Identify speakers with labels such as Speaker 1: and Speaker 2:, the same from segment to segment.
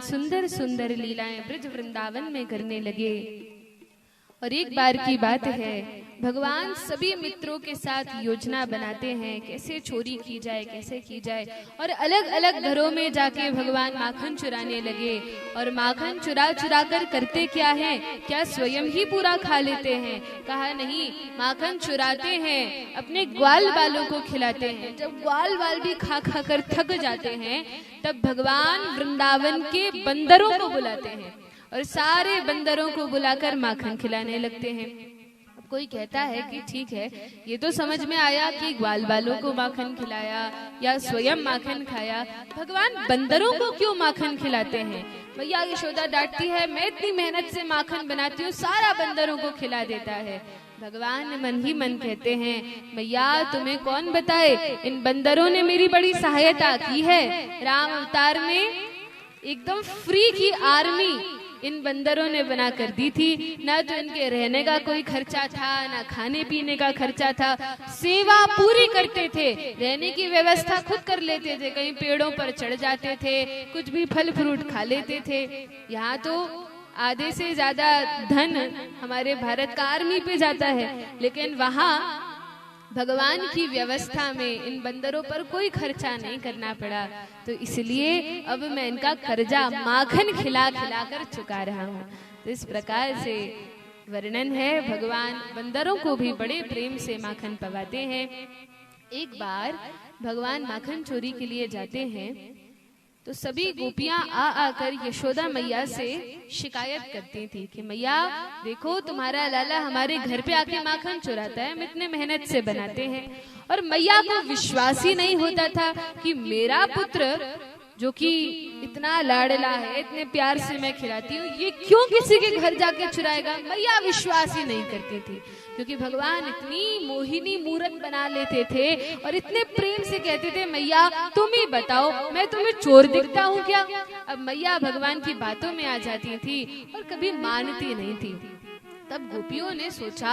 Speaker 1: सुंदर सुंदर लीलाएं ब्रज वृंदावन में करने लगे। और एक बार की बात है, भगवान सभी मित्रों के साथ योजना बनाते हैं कैसे चोरी की जाए, कैसे की जाए। और अलग अलग घरों में जाके भगवान माखन चुराने लगे। और माखन चुरा चुरा कर करते क्या है, क्या स्वयं ही पूरा खा लेते हैं? कहा नहीं, माखन चुराते हैं, अपने ग्वाल बालों को खिलाते हैं। जब ग्वाल बाल भी खा खा कर थक जाते हैं, तब भगवान वृंदावन के बंदरों को बुलाते हैं और सारे बंदरों को बुलाकर माखन खिलाने लगते हैं। अब कोई कहता है कि ठीक है, ये तो समझ में आया कि ग्वाल बालों को माखन खिलाया या स्वयं माखन खाया, भगवान बंदरों को क्यों माखन खिलाते हैं? भैया यशोदा डांटती है, मैं इतनी मेहनत से माखन बनाती हूँ, सारा बंदरों को खिला देता है। भगवान मन ही मन कहते हैं, भैया तुम्हें कौन बताए, इन बंदरों ने मेरी बड़ी सहायता की है। राम अवतार में एकदम फ्री की आर्मी इन बंदरों ने बना कर दी थी। ना तो इनके रहने का कोई खर्चा था, ना खाने पीने का खर्चा था। सेवा पूरी करते थे, रहने की व्यवस्था खुद कर लेते थे, कहीं पेड़ों पर चढ़ जाते थे, कुछ भी फल फ्रूट खा लेते थे। यहाँ तो आधे से ज्यादा धन हमारे भारत का आर्मी पे जाता है, लेकिन वहाँ भगवान की व्यवस्था में इन बंदरों पर कोई खर्चा नहीं करना पड़ा। तो इसलिए अब मैं इनका कर्जा माखन खिला खिला कर चुका रहा हूँ। तो इस प्रकार से वर्णन है, भगवान बंदरों को भी बड़े प्रेम से माखन पवाते हैं। एक बार भगवान माखन चोरी के लिए जाते हैं तो सभी गोपियां आ आकर यशोदा मैया से शिकायत करती थी कि मैया देखो, तुम्हारा लाला हमारे घर पे आके माखन चुराता है, हम इतने मेहनत से बनाते हैं। और मैया को विश्वास ही नहीं होता था कि मेरा पुत्र जो कि इतना लाडला है, इतने प्यार से मैं खिलाती हूँ, ये क्यों किसी के घर जाके चुराएगा? मैया विश्वास ही नहीं करती थी, क्योंकि भगवान इतनी मोहिनी मूरत बना लेते थे और इतने प्रेम से कहते थे, मैया तुम ही बताओ, मैं तुम्हें चोर दिखता हूँ क्या? अब मैया भगवान की बातों में आ जाती थी और कभी मानती नहीं थी। तब गोपियों ने सोचा,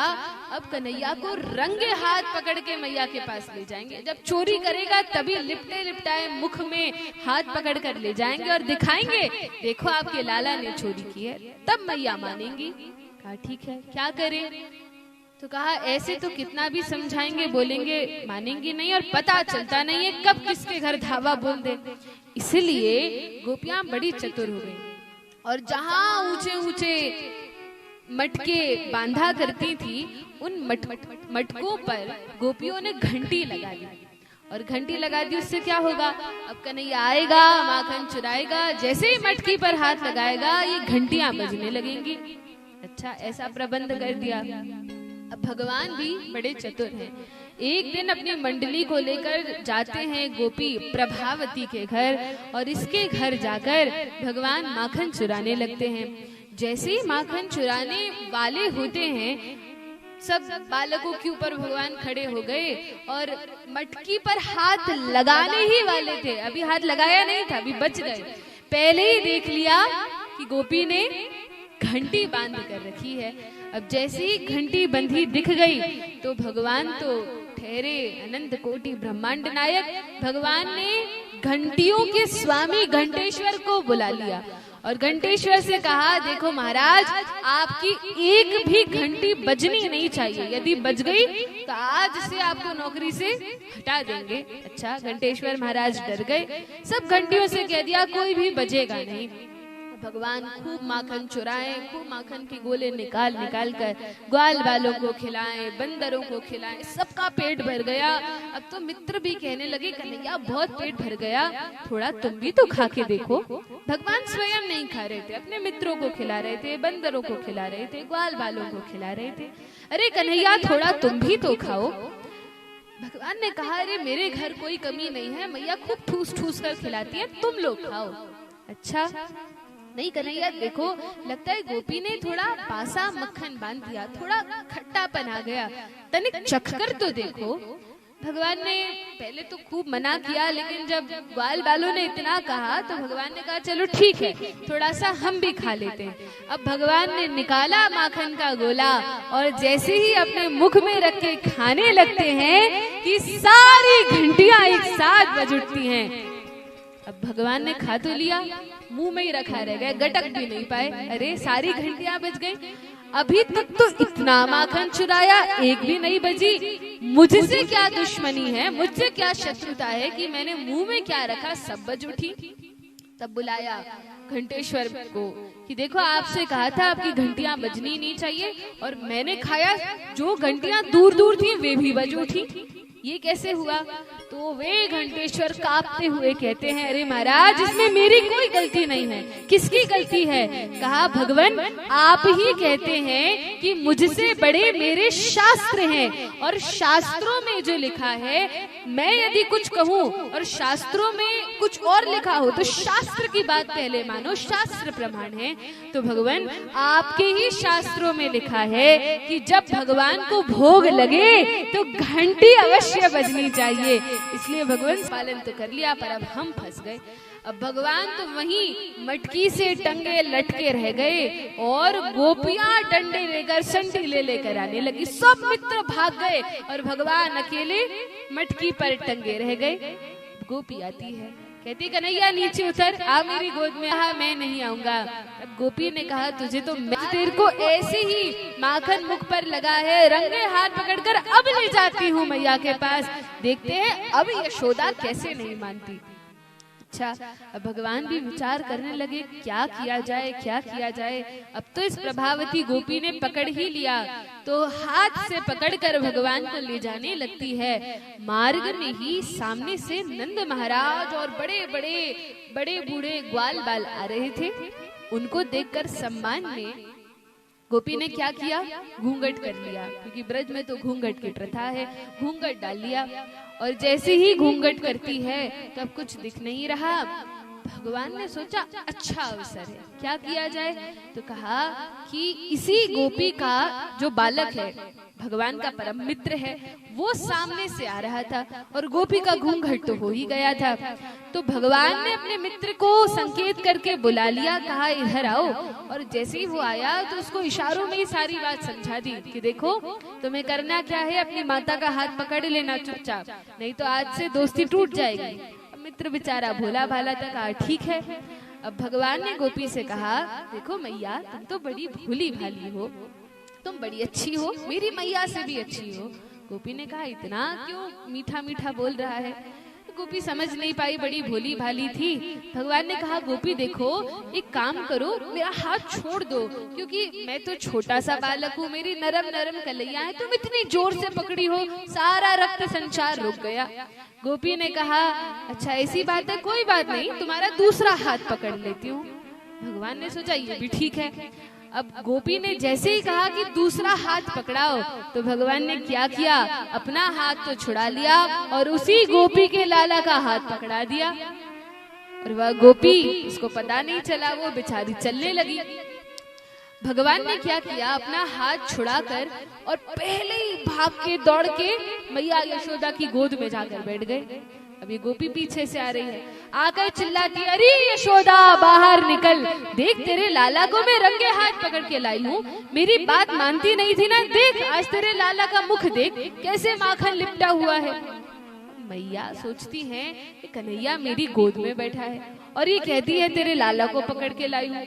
Speaker 1: अब कन्हैया को रंगे हाथ पकड़ के मैया के पास ले जाएंगे। जब चोरी करेगा तभी लिपटे लिपटाए मुख में हाथ पकड़ कर ले जाएंगे और दिखाएंगे, देखो आपके लाला ने चोरी की है, तब मैया मानेंगी। कहा ठीक है, क्या करें? तो कहा ऐसे तो कितना भी समझाएंगे, बोलेंगे, मानेंगी नहीं, और पता चलता नहीं है कब किसके घर धावा बोल दे। इसलिए गोपियां बड़ी चतुर हो गई और जहां ऊंचे ऊंचे मटके बांधा करती थी, उन मटकों पर गोपियों ने घंटी लगा दी। और घंटी लगा दी, उससे क्या होगा, अब कन्हैया आएगा, माखन चुराएगा, जैसे ही मटकी पर हाथ लगाएगा ये घंटियां बजने लगेंगी। अच्छा, ऐसा प्रबंध कर दिया। अब भगवान भी बड़े चतुर हैं। एक दिन अपनी मंडली को लेकर जाते हैं गोपी प्रभावती के घर, और इसके घर जाकर भगवान माखन चुराने लगते हैं। जैसे ही माखन चुराने वाले होते हैं, सब बालकों के ऊपर भगवान खड़े हो गए और मटकी पर हाथ लगाने ही वाले थे, अभी हाथ लगाया नहीं था, अभी बच गए। पहले ही देख लिया कि गोपी ने घंटी बांध कर रखी है। अब जैसे ही घंटी बंधी दिख गई तो भगवान तो ठहरे अनंत कोटि ब्रह्मांड नायक, भगवान ने घंटियों के स्वामी घंटेश्वर को बुला लिया और घंटेश्वर से कहा, देखो महाराज, आपकी एक भी घंटी बजनी नहीं चाहिए, यदि बज गई तो आज से आपको नौकरी से हटा देंगे। अच्छा, घंटेश्वर महाराज डर गए, सब घंटियों से कह दिया कोई भी बजेगा नहीं। भगवान खूब माखन चुराए, खूब माखन के गोले निकाल निकाल कर ग्वाल बालों को खिलाएं, बंदरों को खिलाएं, सबका पेट भर गया। अब तो मित्र भी कहने लगे, कन्हैया बहुत पेट भर गया, थोड़ा तुम भी तो खा के देखो। भगवान स्वयं नहीं खा रहे थे, अपने मित्रों को खिला रहे थे, बंदरों को खिला रहे थे, ग्वाल बालों को खिला रहे थे। अरे कन्हैया थोड़ा तुम भी तो खाओ। भगवान ने कहा, अरे मेरे घर कोई कमी नहीं है, मैया खूब ठूस ठूस कर खिलाती है, तुम लोग खाओ। अच्छा नहीं कन्हैया, देखो लगता है गोपी ने थोड़ा बासा मक्खन बांध दिया, थोड़ा खट्टापन आ गया, तनिक चखकर तो देखो। भगवान ने पहले तो खूब मना किया, लेकिन जब ग्वाल बालों ने इतना कहा तो भगवान ने कहा चलो ठीक है, थोड़ा सा हम भी खा लेते हैं। अब भगवान ने निकाला माखन का गोला और जैसे ही अपने मुख में रख के खाने लगते हैं कि सारी घंटियां एक साथ बज उठती हैं। अब भगवान ने खा तो लिया, मुंह में ही रखा रह गया, गटक भी नहीं पाए। अरे सारी घंटियां बज गई, अभी तक तो इतना माखन चुराया, एक भी नहीं बजी। मुझसे क्या दुश्मनी है, मुझसे क्या शत्रुता है कि मैंने मुंह में क्या रखा सब बज उठी। तब बुलाया घंटेश्वर को कि देखो आपसे कहा था आपकी घंटियां बजनी नहीं चाहिए, और मैंने खाया, जो घंटियां दूर दूर थी वे भी बज उठी, ये कैसे हुआ? तो वे घंटेश्वर कांपते हुए कहते हैं, अरे महाराज इसमें मेरी कोई गलती नहीं है। किसकी गलती है? कहा भगवान आप ही कहते हैं कि मुझसे बड़े मेरे शास्त्र हैं, और शास्त्रों में जो लिखा है, मैं यदि कुछ कहूँ और शास्त्रों में कुछ और लिखा हो तो शास्त्र की बात पहले मानो, शास्त्र प्रमाण है। तो भगवान आपके ही शास्त्रों में लिखा है कि जब भगवान को भोग लगे तो घंटी अवश्य बजनी चाहिए, इसलिए भगवान पालन तो कर लिया, पर अब हम फंस गए। अब भगवान तो वहीं मटकी से टंगे लटके रह गए, और गोपियां डंडे लेकर संटी ले लेकर आने लगी। सब मित्र भाग गए और भगवान अकेले मटकी पर टंगे रह गए। गोपी आती है, कहती कन्हैया नीचे उतर, आ मेरी गोद में। कहा मैं नहीं आऊंगा। अब गोपी ने कहा तुझे तो मैं तेरे को ऐसे ही माखन मुख पर लगा है, रंगे हाथ पकड़कर अब ले जाती हूँ मैया के पास, देखते हैं अब यशोदा कैसे नहीं मानती। अच्छा, अब भगवान भी विचार करने लगे क्या किया जाए, क्या किया जाए। अब तो इस प्रभावती गोपी ने पकड़ ही लिया, तो हाथ से पकड़कर भगवान को ले जाने लगती है। मार्ग में ही सामने से नंद महाराज और बड़े बूढ़े ग्वाल बाल आ रहे थे। उनको देखकर सम्मान में गोपी ने क्या किया, घूंघट कर लिया, क्योंकि ब्रज में तो घूंघट की प्रथा है। घूंघट डाल लिया, और जैसे ही घूंघट करती है तब कुछ दिख नहीं रहा। भगवान ने सोचा अच्छा अवसर है, क्या किया जाए। तो कहा कि इसी गोपी का जो बालक है, भगवान का परम मित्र है, वो सामने से आ रहा था, और गोपी का घूंघट तो हो ही गया था। तो भगवान ने अपने मित्र को संकेत करके बुला लिया, कहा इधर आओ। और जैसे ही वो आया तो उसको इशारों में ही सारी बात समझा दी कि देखो तुम्हें करना क्या है, अपनी माता का हाथ पकड़ लेना चुपचाप, नहीं तो आज से दोस्ती टूट जाएगी। मित्र बेचारा भोला भाला था, कहा ठीक है। अब भगवान ने गोपी से कहा देखो मैया तुम तो बड़ी भोली भाली हो, तुम बड़ी अच्छी हो, मेरी मैया से भी अच्छी हो। गोपी ने कहा इतना क्यों मीठा मीठा बोल रहा है। गोपी समझ नहीं पाई, बड़ी भोली भाली थी। भगवान ने कहा गोपी देखो एक काम करो, मेरा हाथ छोड़ दो, क्योंकि मैं तो छोटा सा बालक हूँ, मेरी नरम नरम कलैया है, तुम इतनी जोर से पकड़ी हो सारा रक्त संचार रुक गया। गोपी ने कहा अच्छा ऐसी बात है, कोई बात नहीं, तुम्हारा दूसरा हाथ पकड़ लेती हूँ। भगवान ने सोचा ये भी ठीक है। अब गोपी ने जैसे ही कहा कि दूसरा हाथ पकड़ाओ, तो भगवान ने क्या किया, अपना हाथ तो छुड़ा लिया और उसी गोपी के लाला का हाथ पकड़ा दिया। और वह गोपी, उसको पता नहीं चला, वो बेचारी चलने लगी। भगवान ने क्या किया, अपना हाथ छुड़ाकर और पहले ही भाग के दौड़ के मैया यशोदा की गोद में जाकर बैठ गए। अभी गोपी पीछे से आ रही है, आकर चिल्लाती अरे यशोदा बाहर निकल, देख तेरे लाला को मैं रंगे हाथ पकड़ के लाई हूँ, मेरी बात मानती नहीं थी ना, देख आज तेरे लाला का मुख देख कैसे माखन लिपटा हुआ है। मैया सोचती है कन्हैया मेरी गोद में बैठा है और ये कहती है तेरे लाला को पकड़ के लाई हूँ।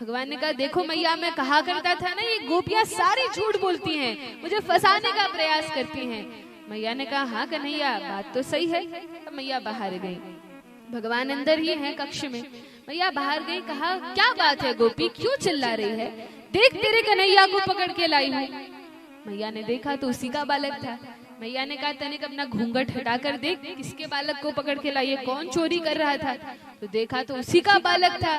Speaker 1: भगवान ने कहा देखो मैया मैं कहा करता था ना, ये गोपियां सारी झूठ बोलती हैं, मुझे फंसाने का प्रयास करती हैं। मैया ने कहा हाँ कन्हैया बात तो सही है। अब मैया बाहर गई, भगवान अंदर ही है कक्ष में। मैया बाहर गई, कहा क्या बात है गोपी, क्यों चिल्ला रही है, देख तेरे कन्हैया को पकड़ के लाई हूँ। मैया ने देखा तो उसी का बालक था। मैया ने कहा तनिक अपना घूंघट हटाकर देख किसके बालक को पकड़ के लाई है, कौन चोरी कर रहा था। तो देखा तो उसी का बालक था।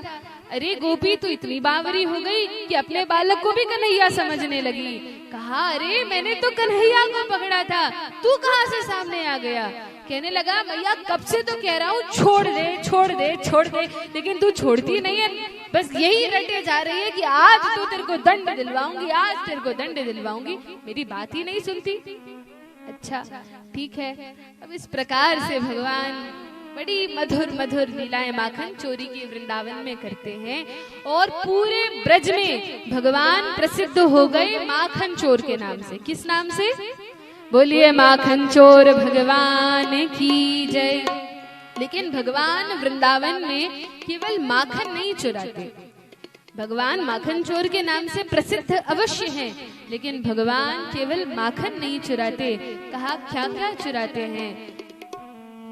Speaker 1: अरे गोपी तो इतनी बावरी हो गई कि अपने बालक को भी कन्हैया समझने लगी। कहा अरे मैंने तो कन्हैया को पकड़ा था, तू कहाँ से सामने आ गया। कहने लगा मैया कब से तो कह रहा हूँ छोड़ दे छोड़ दे छोड़ दे, लेकिन तू छोड़ती नहीं है, बस यही रटे जा रही है कि आज तो तेरे को दंड दिलवाऊंगी, आज तेरे को दंड दिलवाऊंगी, मेरी बात ही नहीं सुनती। अच्छा ठीक है। अब इस प्रकार से भगवान बड़ी मधुर मधुर लीलाएं माखन चोरी की वृंदावन में करते हैं और पूरे ब्रज में भगवान प्रसिद्ध हो गए माखन चोर के नाम से। किस नाम से? बोलिए माखन चोर भगवान की जय। लेकिन भगवान वृंदावन में केवल माखन नहीं चुराते। भगवान माखन चोर के नाम से प्रसिद्ध अवश्य हैं, लेकिन भगवान केवल माखन नहीं चुराते। कहा क्या क्या चुराते हैं?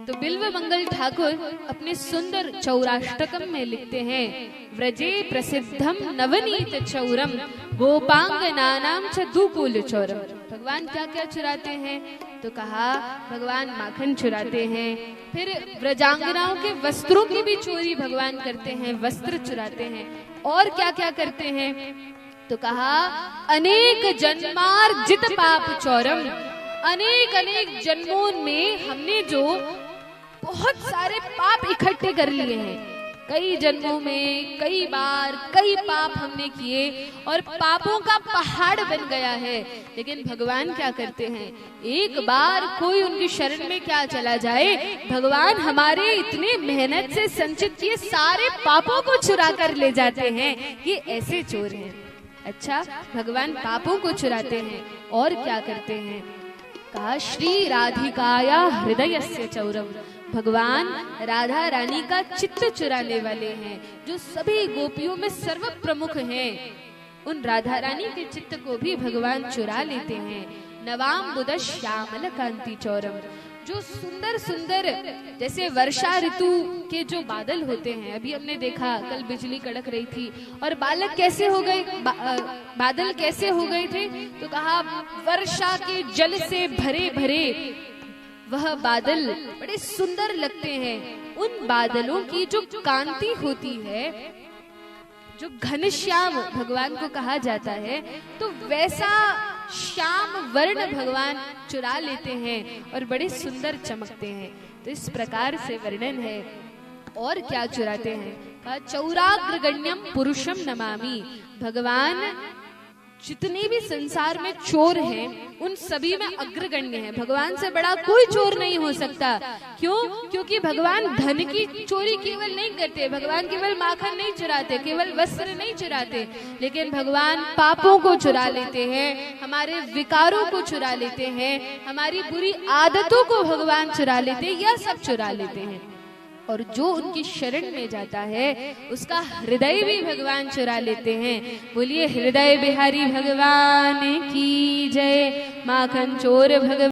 Speaker 1: तो बिल्व मंगल ठाकुर अपने सुंदर चौराष्टकम में लिखते हैं, व्रजे प्रसिद्धम नवनीत चौरम गोपांगनानाम च दुकूल चौरम। भगवान क्या क्या चुराते हैं? तो कहा भगवान माखन चुराते हैं, फिर व्रजांगनाओं के वस्त्रों की भी चोरी भगवान करते हैं, वस्त्र चुराते हैं। और क्या क्या करते हैं? तो कहा अनेक जन्मार्जित पाप चौरम। अनेक अनेक जन्मों में हमने जो बहुत सारे पाप इकट्ठे कर लिए हैं, कई जन्मों में कई बार कई पाप हमने किए और पापों का पहाड़ बन गया है। लेकिन भगवान क्या करते हैं? एक बार कोई उनकी शरण में क्या चला जाए, भगवान हमारे इतने मेहनत से संचित किए सारे पापों को चुरा कर ले जाते हैं। ये ऐसे चोर हैं। अच्छा, भगवान पापों को चुराते हैं और क्या करते हैं? कहा श्री राधिकाया हृदयस्य चौरम। भगवान राधा रानी का चित्त चुराने वाले हैं, जो सभी गोपियों में सर्व प्रमुख हैं। उन राधा रानी के चित्त को भी भगवान चुरा लेते हैं। नवाम बुध श्यामल कांति चौरम। जो सुंदर सुंदर जैसे वर्षा ऋतु के जो बादल होते हैं, अभी हमने देखा कल बिजली कड़क रही थी और बालक कैसे हो गए, बादल कैसे हो गए थे? तो कहा वर्षा के जल से भरे भरे वह बादल बड़े सुंदर लगते हैं। उन बादलों की जो कांति होती है, जो घनश्याम भगवान को कहा जाता है, तो वैसा श्याम वर्ण भगवान चुरा लेते हैं और बड़े सुंदर चमकते हैं। तो इस प्रकार से वर्णन है। और क्या चुराते हैं? कहा चौराग्रगण्यम पुरुषम नमामि। भगवान जितने भी संसार में चोर हैं, उन सभी में अग्रगण्य है। भगवान से बड़ा कोई चोर नहीं हो सकता। क्यों? क्योंकि भगवान धन की चोरी केवल नहीं करते, भगवान केवल माखन नहीं चुराते, केवल वस्त्र नहीं चुराते, लेकिन भगवान पापों को चुरा लेते हैं, हमारे विकारों को चुरा लेते हैं, हमारी बुरी आदतों को भगवान चुरा लेते हैं, यह सब चुरा लेते हैं। और जो उनकी शरण में जाता है उसका हृदय भी भगवान चुरा लेते हैं। बोलिए हृदय बिहारी भगवान की जय। माखन चोर भगवान